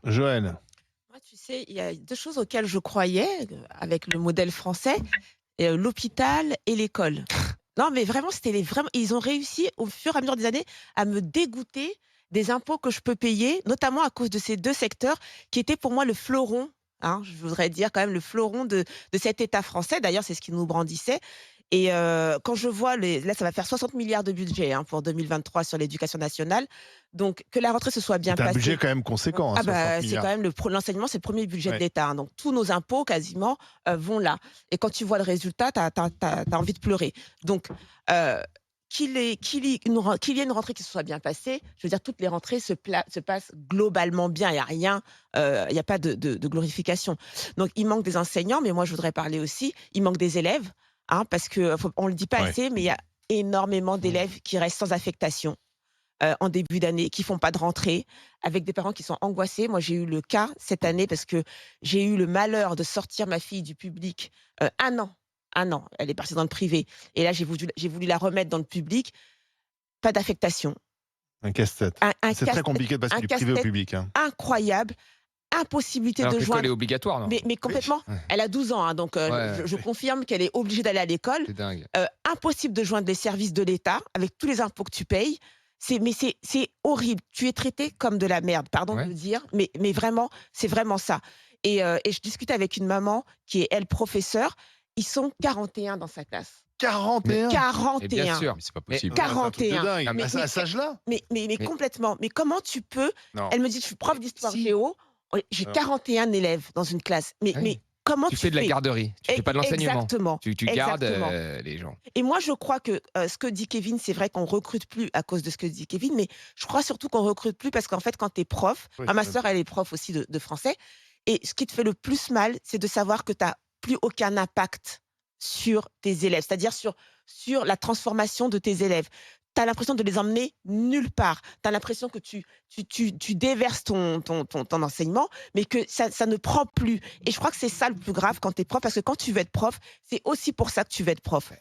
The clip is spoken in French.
Joël. Moi, tu sais, il y a 2 choses auxquelles je croyais, avec le modèle français, l'hôpital et l'école. Non, mais vraiment, c'était les vraiment ils ont réussi au fur et à mesure des années à me dégoûter des impôts que je peux payer, notamment à cause de ces 2 secteurs qui étaient pour moi le fleuron, hein, je voudrais dire quand même le fleuron de cet État français. D'ailleurs, c'est ce qui nous brandissait et quand je vois les là, ça va faire 60 milliards de budget, hein, pour 2023 sur l'éducation nationale. Donc que la rentrée se soit bien C'est un budget passée. quand même conséquent, hein, Ah 60 bah, c'est quand milliards. même l'enseignement, c'est le premier budget de Ouais. l'État, hein, donc tous nos impôts quasiment, vont là et quand tu vois le résultat, tu as envie de pleurer. Donc heu, qu'il y ait une rentrée qui se soit bien passée, je veux dire toutes les rentrées se passent globalement bien. Il y a rien, il y a pas de glorification. Donc il manque des enseignants, mais moi je voudrais parler aussi, il manque des élèves, hein, parce que on le dit pas Ouais. assez, mais il y a énormément Mmh. d'élèves qui restent sans affectation en début d'année, qui font pas de rentrée, avec des parents qui sont angoissés. Moi, j'ai eu le cas cette année parce que j'ai eu le malheur de sortir ma fille du public, 1 an, 1 an, elle est partie dans le privé et là, j'ai voulu la remettre dans le public, pas d'affectation. Un casse-tête. Un C'est très casse-tête compliqué de passer un du privé au casse-tête public, hein. incroyable, impossibilité Alors de que l'école est joindre obligatoire, non? mais Oui. complètement, Ouais, elle a 12 ans, hein, donc ouais, je confirme qu'elle est obligée d'aller à l'école. c'est dingue. Impossible de joindre les services de l'État avec tous les impôts que tu payes. C'est horrible. Tu es traité comme de la merde, pardon de Ouais. le dire, mais vraiment, c'est vraiment ça et je discutais avec une maman qui est, elle, professeure. Ils sont 41 dans sa classe. 41! Et bien 41, sûr. Mais c'est pas Mais possible. Ah, c'est un truc de 41. dingue. Ah mais À Mais cet âge-là? mais complètement. Mais comment tu peux Non. elle me dit: «Je suis prof mais d'histoire si, géo, j'ai Non. 41 élèves dans une classe». Mais oui. mais comment Tu tu fais de la fais? garderie, tu fais pas de l'enseignement. Exactement, Tu gardes, exactement. les gens. Et moi, je crois que, ce que dit Kevin, c'est vrai qu'on recrute plus à cause de ce que dit Kevin, mais je crois surtout qu'on recrute plus parce qu'en fait, quand tu es prof, Oui, ma c'est même sœur, elle est prof aussi de français et ce qui te fait le plus mal, c'est de savoir que tu as plus aucun impact sur tes élèves, c'est-à-dire sur la transformation de tes élèves. Tu as l'impression de les emmener nulle part. Tu as l'impression que tu déverses ton enseignement, mais que ça ne prend plus et je crois que c'est ça le plus grave quand tu es prof, parce que quand tu veux être prof, c'est aussi pour ça que tu veux être prof.